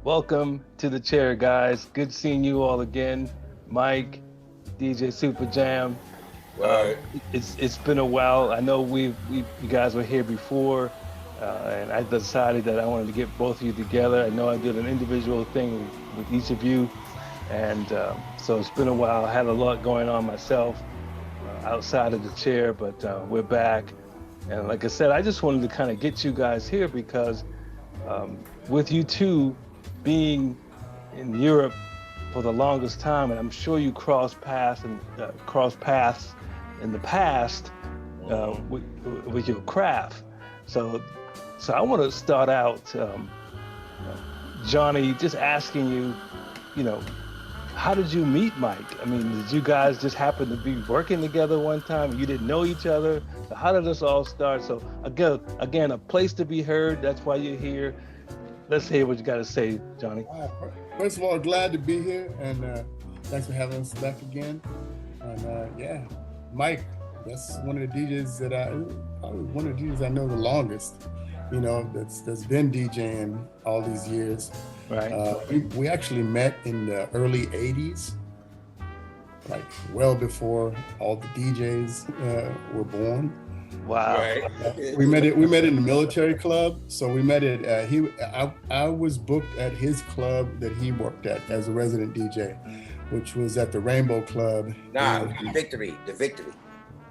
Welcome to the chair, guys. Good seeing you all again. Mike, DJ SuperJam. Right. It's been a while. I know you guys were here before, and I decided that I wanted to get both of you together. I know I did an individual thing with each of you, and so it's been a while. I had a lot going on myself outside of the chair, but we're back. And like I said, I just wanted to kind of get you guys here because with you two being in Europe for the longest time, and I'm sure you crossed paths in the past with your craft. So I want to start out, Johnny, just asking you, how did you meet Mike? I mean, did you guys just happen to be working together one time? You didn't know each other. So how did this all start? So again, a place to be heard. That's why you're here. Let's hear what you got to say, Johnny. First of all, glad to be here, and thanks for having us back again. And Mike, that's one of the DJs I know the longest. That's been DJing all these years. Right. We actually met in the early '80s, like well before all the DJs were born. Wow. Right. We met in the military club. So we met at I was booked at his club that he worked at as a resident DJ, which was at the Rainbow Club. Nah, the Victory.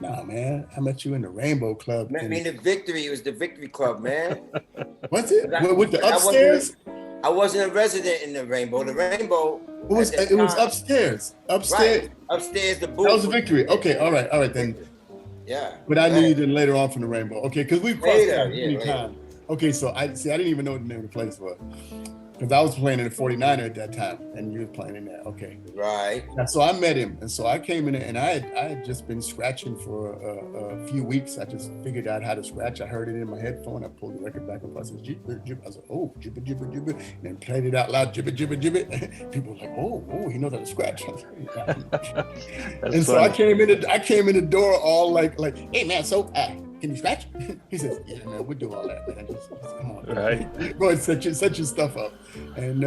Nah, man, I met you in the Rainbow Club. I mean, the Victory. It was the Victory Club, man. What's it? With the upstairs? I wasn't a resident in the Rainbow. The Rainbow. It was upstairs. Upstairs. Right. Upstairs, the booth. That was the Victory. Okay, all right then. Yeah. But I knew you then later on from the Rainbow. Okay, because we've crossed paths many later. times. Okay, so I didn't even know what the name of the place was. Because I was playing in the 49er at that time, and you were playing in there. Okay. Right. And so I met him, and so I came in, and I had just been scratching for a few weeks. I just figured out how to scratch. I heard it in my headphone. I pulled the record back up. I said, jibber, jibber. I said, oh, jibber, jibber, jibber. And then played it out loud, jibber, jibber, jibber. People were like, oh, he knows how to scratch. And so I came in the door all like, hey man, so can you scratch? He says, yeah, man, we'll do all that, man. Just come on. Right. Go ahead, set your stuff up. And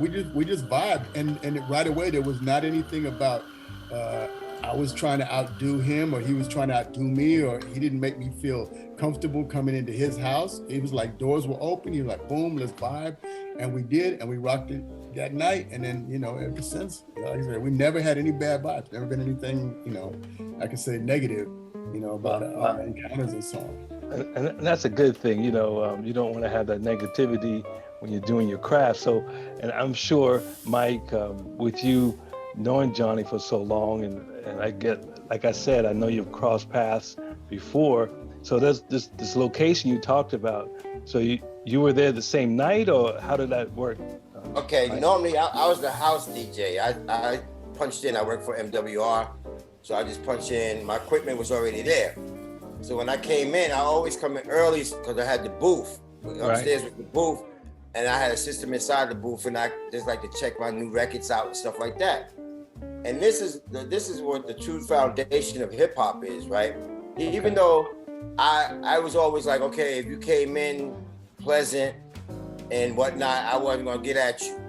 we just vibed. And right away, there was not anything about I was trying to outdo him or he was trying to outdo me, or he didn't make me feel comfortable coming into his house. It was like doors were open. He was like, boom, let's vibe. And we did, and we rocked it that night. And then, ever since, like I said, we never had any bad vibes. Never been anything, I could say negative, about our encounters and so on. And that's a good thing. You don't want to have that negativity when you're doing your craft. So, and I'm sure, Mike, with you knowing Johnny for so long, and I get, like I said, I know you've crossed paths before. So there's this location you talked about. So you were there the same night, or how did that work? Okay, normally I was the house DJ. I punched in. I worked for MWR, so I just punched in. My equipment was already there. So when I came in, I always come in early because I had the booth. Upstairs was the booth, and I had a system inside the booth, and I just like to check my new records out and stuff like that. And this is what the true foundation of hip hop is, right? Even though I was always like, okay, if you came in pleasant and whatnot, I wasn't gonna get at you.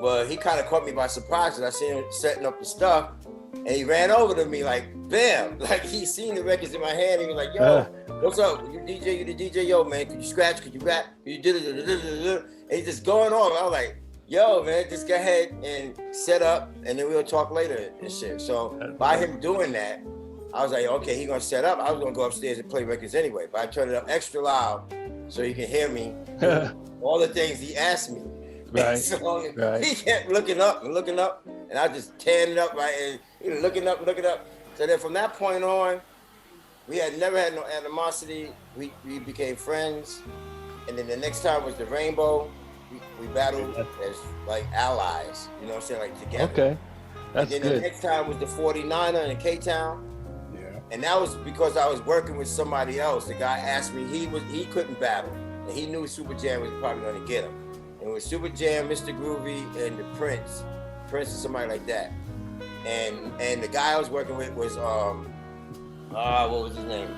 Well, he kind of caught me by surprise because I seen him setting up the stuff, and he ran over to me like, bam, like he seen the records in my hand. And he was like, yo, what's up? You the DJ, yo, man, could you scratch? Could you rap? You did it, and he's just going on. I was like, yo, man, just go ahead and set up, and then we'll talk later and shit. So by him doing that, I was like, okay, he gonna set up. I was gonna go upstairs and play records anyway, but I turned it up extra loud so he can hear me. All the things he asked me. Right. So he kept looking up, and I just tearing it up, right? And looking up. So then from that point on, we had never had no animosity. We became friends. And then the next time was the Rainbow. We battled as like allies, you know what I'm saying, like together. Okay, that's good. And then good. the next time was the 49er in K-Town. Yeah. And that was because I was working with somebody else. The guy asked me, he couldn't battle. And he knew SuperJam was probably gonna get him. And with SuperJam, Mr. Groovy, and the Prince or somebody like that. And the guy I was working with was what was his name?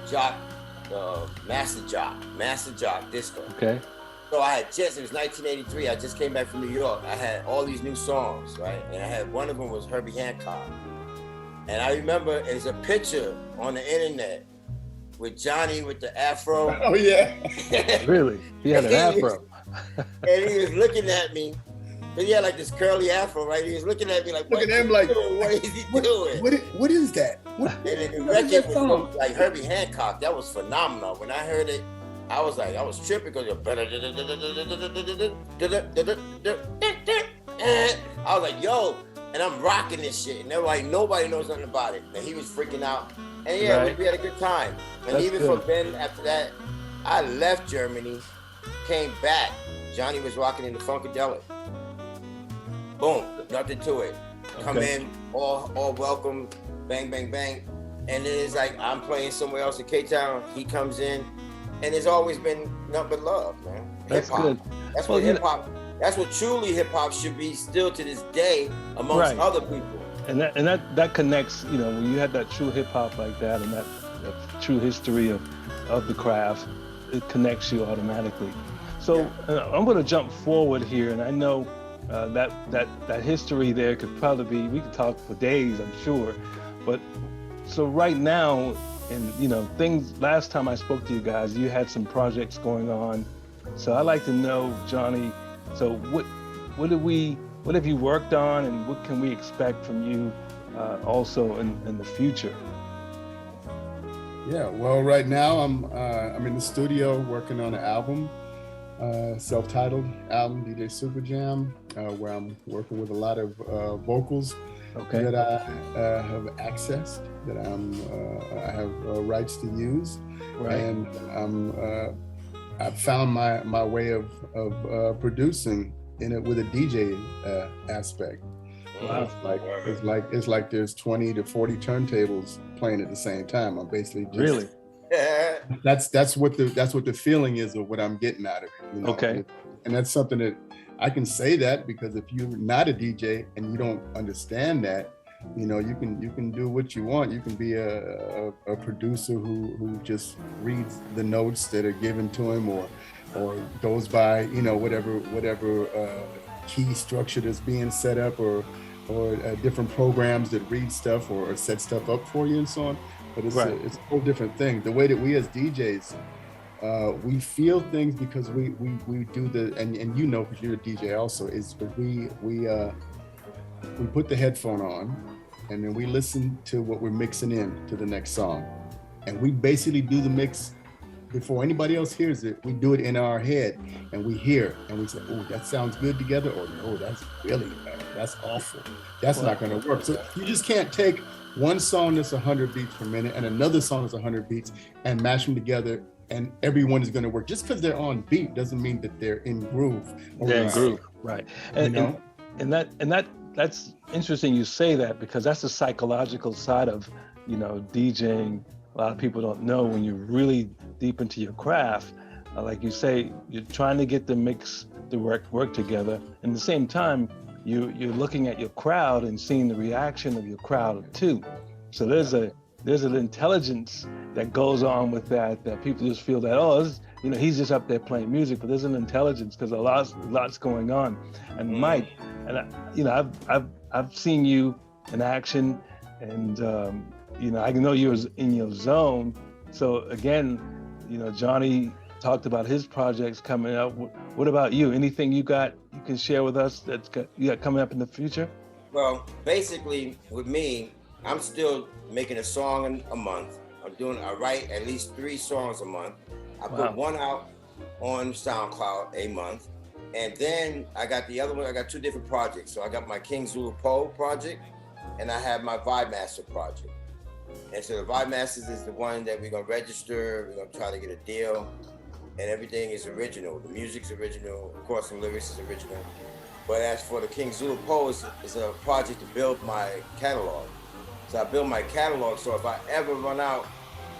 Jock, Master Jock Disco. Okay. So it was 1983. I just came back from New York. I had all these new songs, right? And I had one of them was Herbie Hancock. And I remember there's a picture on the internet with Johnny with the afro. Oh yeah. Really? He had an afro. And he was looking at me. But he had like this curly afro, right? He was looking at me like, Look at him like, what is he doing? What is that? And the record was from, like Herbie Hancock. That was phenomenal. When I heard it, I was tripping because I was like, yo, and I'm rocking this shit. And they're like, nobody knows nothing about it. And he was freaking out. And yeah, right. we had a good time. And That's even good. for Ben, after that, I left Germany, came back. Johnny was rocking in the Funkadelic. Boom, nothing to it. Come in, all welcome, bang, bang, bang. And then it's like, I'm playing somewhere else in K-Town. He comes in, and it's always been nothing but love, man. That's hip-hop. good. That's what hip-hop, that's what truly hip-hop should be still to this day amongst other people. And that connects, you know, when you had that true hip hop like that and that true history of the craft, it connects you automatically. So I'm going to jump forward here, and I know that history there could probably we could talk for days, I'm sure. But so right now, and you know, things. Last time I spoke to you guys, you had some projects going on. So I'd like to know, Johnny. So what have you worked on, and what can we expect from you also in the future? Yeah, well, right now I'm in the studio working on an album, self-titled album, DJ SuperJam, where I'm working with a lot of vocals that I have accessed, that I have rights to use, and I've found my way of producing in it with a DJ aspect. Wow. It's like there's 20 to 40 turntables playing at the same time. I'm basically just, Really? that's what the feeling is of what I'm getting out of it. You know? Okay. And that's something that I can say that because if you're not a DJ and you don't understand that, you know, you can do what you want. You can be a producer who just reads the notes that are given to him or goes by, you know, whatever key structure that's being set up or different programs that read stuff or set stuff up for you and so on. But it's a whole different thing. The way that we as DJs, we feel things because we do and you know, because you're a DJ also, is we put the headphone on and then we listen to what we're mixing in to the next song. And we basically do the mix before anybody else hears it. We do it in our head and we hear and we say, oh, that sounds good together, or no, that's really bad. That's awful. That's not gonna work. So you just can't take one song that's 100 beats per minute and another song that's 100 beats and mash them together and everyone is gonna work. Just because they're on beat doesn't mean that they're in groove. They're in groove, right. And, you know? That's interesting you say that, because that's the psychological side of, you know, DJing. A lot of people don't know when you're really deep into your craft. Like you say, you're trying to get the mix to work together. And at the same time, you're looking at your crowd and seeing the reaction of your crowd too. So there's an intelligence that goes on with that people just feel that, oh, you know, he's just up there playing music, but there's an intelligence because a lot's going on. And Mike, and you know, I've seen you in action, and you know, I know you was in your zone. So again, you know, Johnny talked about his projects coming up. What about you? Anything you can share with us you got coming up in the future? Well, basically with me, I'm still making a song a month. I write at least 3 songs a month. I put one out on SoundCloud a month. And then I got the other one, I got 2 different projects. So I got my King Zulu Poe project and I have my Vibe Master project. And so the Vibe Masters is the one that we're gonna register, we're gonna try to get a deal, and everything is original. The music's original, of course the lyrics is original. But as for the King Zulu Poe, it's a project to build my catalog. So I build my catalog, so if I ever run out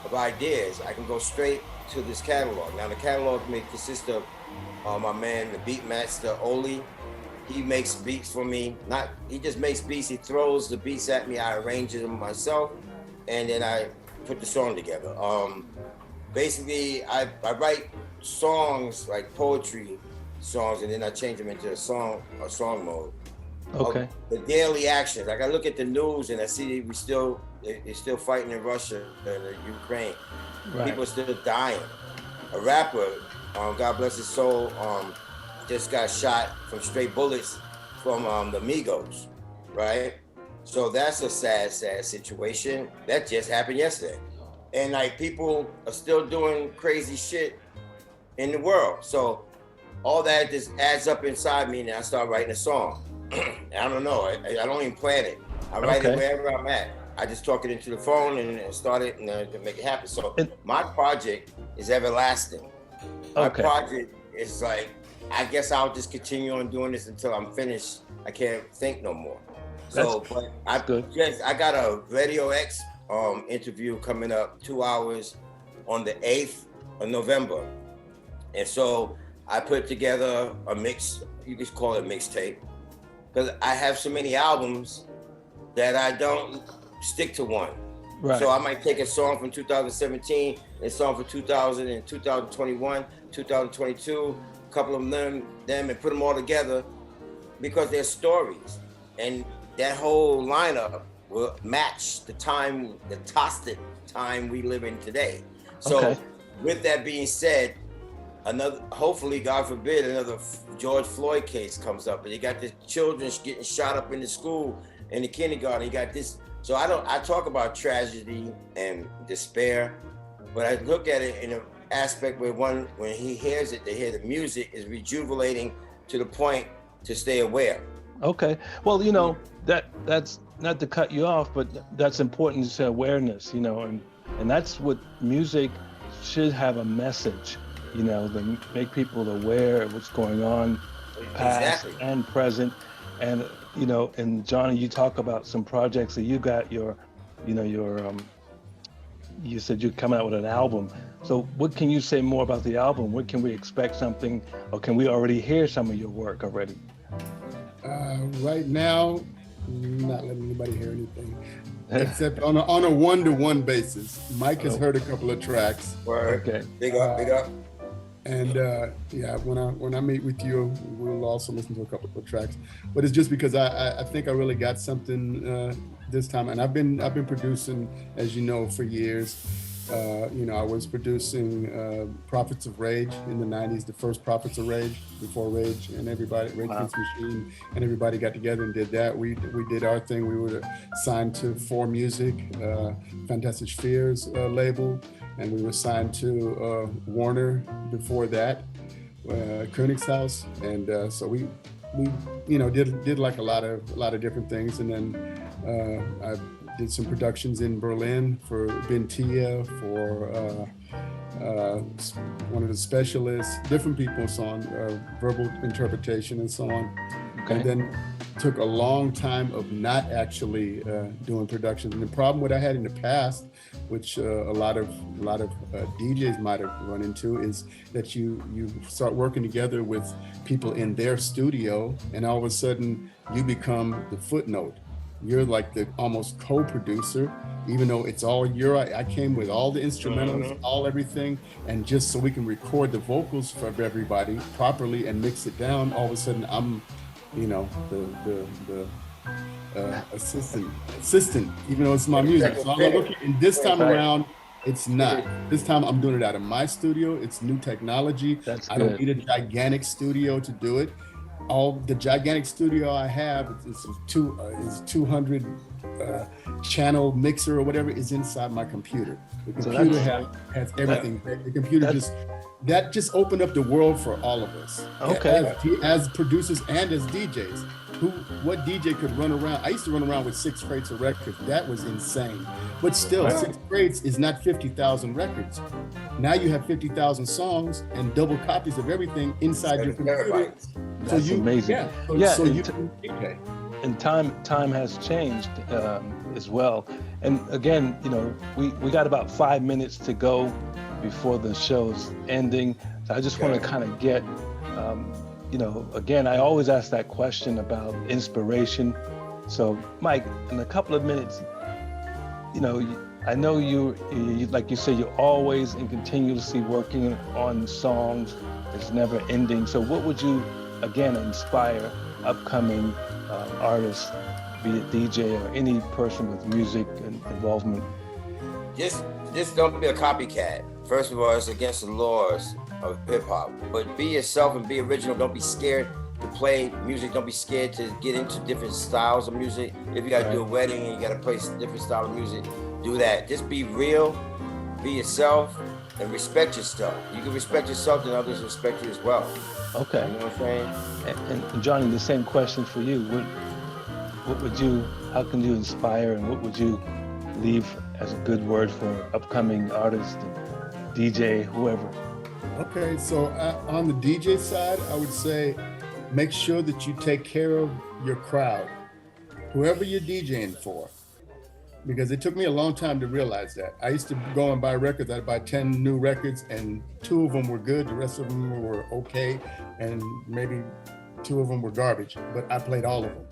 of ideas, I can go straight to this catalog. Now the catalog may consist of my man, the beat master, Oli. He makes beats for me. He just makes beats, he throws the beats at me, I arrange them myself, and then I put the song together. Basically, I write songs like poetry songs, and then I change them into a song mode. Okay. The daily actions. Like I look at the news and I see they're still fighting in Russia and Ukraine. Right. People are still dying. A rapper, God bless his soul, just got shot from straight bullets from the Migos, right? So that's a sad situation. That just happened yesterday. And like people are still doing crazy shit in the world. So all that just adds up inside me and I start writing a song. I don't know, I don't even plan it. I write it wherever I'm at. I just talk it into the phone and start it and make it happen. So my project is everlasting. My project is like, I guess I'll just continue on doing this until I'm finished. I can't think no more. So, but I got a Radio X interview coming up 2 hours on the 8th of November. And so I put together a mix, you could call it a mixtape, because I have so many albums that I don't stick to one. Right. So I might take a song from 2017, a song from 2000 and 2021, 2022, a couple of them and put them all together because they're stories. And that whole lineup will match the time, the Tosted time we live in today. So with that being said, hopefully, God forbid, another George Floyd case comes up, and you got the children getting shot up in the school, in the kindergarten. You got this. So I talk about tragedy and despair, but I look at it in an aspect where when he hears it, they hear the music is rejuvenating to the point to stay aware. Okay. Well, that's not to cut you off, but that's important to awareness, and that's what music should have a message. To make people aware of what's going on, past and present. And, and Johnny, you talk about some projects that you got you said you're coming out with an album. So what can you say more about the album? When can we expect something, or can we already hear some of your work already? Right now, not letting anybody hear anything, except on a one-to-one basis. Mike has heard a couple of tracks. Okay. Big up. And when I meet with you, we'll also listen to a couple of tracks. But it's just because I think I really got something this time. And I've been producing, as you know, for years. I was producing Prophets of Rage in the 90s, the first Prophets of Rage, before Rage and everybody, Rage Against the Machine, and everybody got together and did that. We did our thing. We were signed to 4 Music, Fantastic Spheres label. And we were signed to Warner before that, Königshaus, and so we did like a lot of different things, and then I did some productions in Berlin for Bentia, for one of the specialists, different people, so on, verbal interpretation and so on. And then took a long time of not actually doing productions. And the problem what I had in the past, which a lot of DJs might have run into, is that you start working together with people in their studio, and all of a sudden you become the footnote. You're like the almost co-producer, even though it's all I came with all the instrumentals, all everything, and just so we can record the vocals for everybody properly and mix it down, all of a sudden I'm the assistant, even though it's my music. So I'm looking, and this time around, it's not. This time I'm doing it out of my studio. It's new technology. I don't need a gigantic studio to do it. All the gigantic studio I have is 200 channel mixer or whatever is inside my computer. The computer has everything. The computer just opened up the world for all of us. As producers and as DJs. What DJ could run around? I used to run around with 6 crates of records. That was insane. But still, 6 crates is not 50,000 records. Now you have 50,000 songs and double copies of everything inside your computer. That's amazing. Okay. And time has changed as well. And again, we got about 5 minutes to go before the show's ending. So I just want to kind of get, again, I always ask that question about inspiration. So Mike, in a couple of minutes, I know like you said, you're always and continuously working on songs. It's never ending. So what would you, again, inspire upcoming artists, be it DJ or any person with music and involvement? Just just don't be a copycat. First of all, it's against the laws of hip hop. But be yourself and be original. Don't be scared to play music. Don't be scared to get into different styles of music. If you gotta do a wedding and you gotta play different style of music, do that. Just be real, be yourself, and respect yourself. You can respect yourself, then others respect you as well. Okay. You know what I'm saying? And Johnny, the same question for you. What would you, how can you inspire, and what would you leave as a good word for upcoming artists, DJ, whoever? Okay, so on the DJ side, I would say make sure that you take care of your crowd, whoever you're DJing for, because it took me a long time to realize that. I used to go and buy records. I'd buy 10 new records and 2 of them were good, the rest of them were okay, and maybe 2 of them were garbage, but I played all of them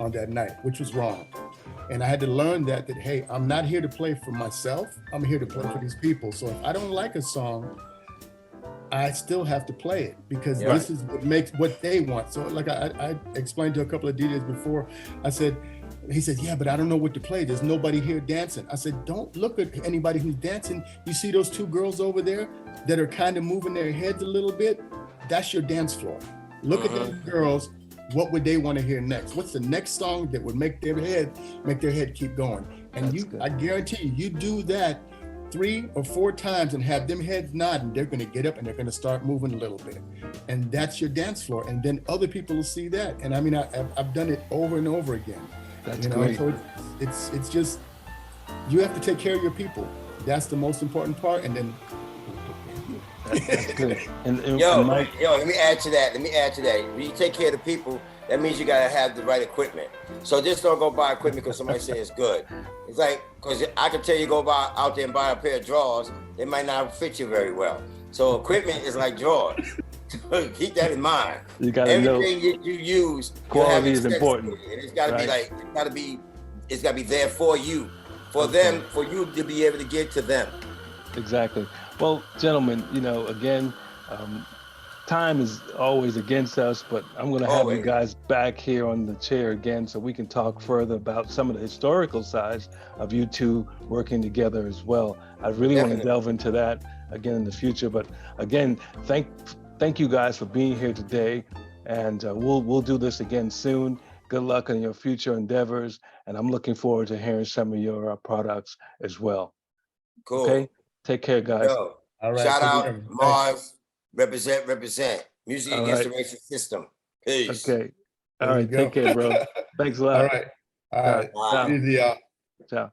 on that night, which was wrong. And I had to learn that hey, I'm not here to play for myself, I'm here to play for these people. So if I don't like a song, I still have to play it because this is what makes what they want. So like I explained to a couple of DJs before, he said, yeah, but I don't know what to play. There's nobody here dancing. I said, don't look at anybody who's dancing. You see those 2 girls over there that are kind of moving their heads a little bit? That's your dance floor. Look at those girls. What would they want to hear next? What's the next song that would make their head keep going? And I guarantee you do that 3 or 4 times and have them heads nodding, they're going to get up and they're going to start moving a little bit. And that's your dance floor. And then other people will see that. And I mean, I've done it over and over again. That's great. So it's just, you have to take care of your people. That's the most important part. And then that's good. And Yo, let me add to that. When you take care of the people, that means you gotta have the right equipment. So just don't go buy equipment because somebody says it's good. It's like, because I can tell you go out there and buy a pair of drawers, they might not fit you very well. So equipment is like drawers. Keep that in mind. You gotta know everything you use. quality is important. And it's gotta it's gotta be there for you, for them, for you to be able to get to them. Exactly. Well, gentlemen, again, time is always against us, but I'm going to have you guys back here on the chair again so we can talk further about some of the historical sides of you 2 working together as well. I really want to delve into that again in the future. But again, thank you guys for being here today, and we'll do this again soon. Good luck in your future endeavors, and I'm looking forward to hearing some of your products as well. Cool. Okay. Take care, guys. Yo, all right, shout out Mars, represent. Music against the racist system. Peace. Okay. All right. Take care, bro. Thanks a lot. All right. Easy, y'all. Ciao.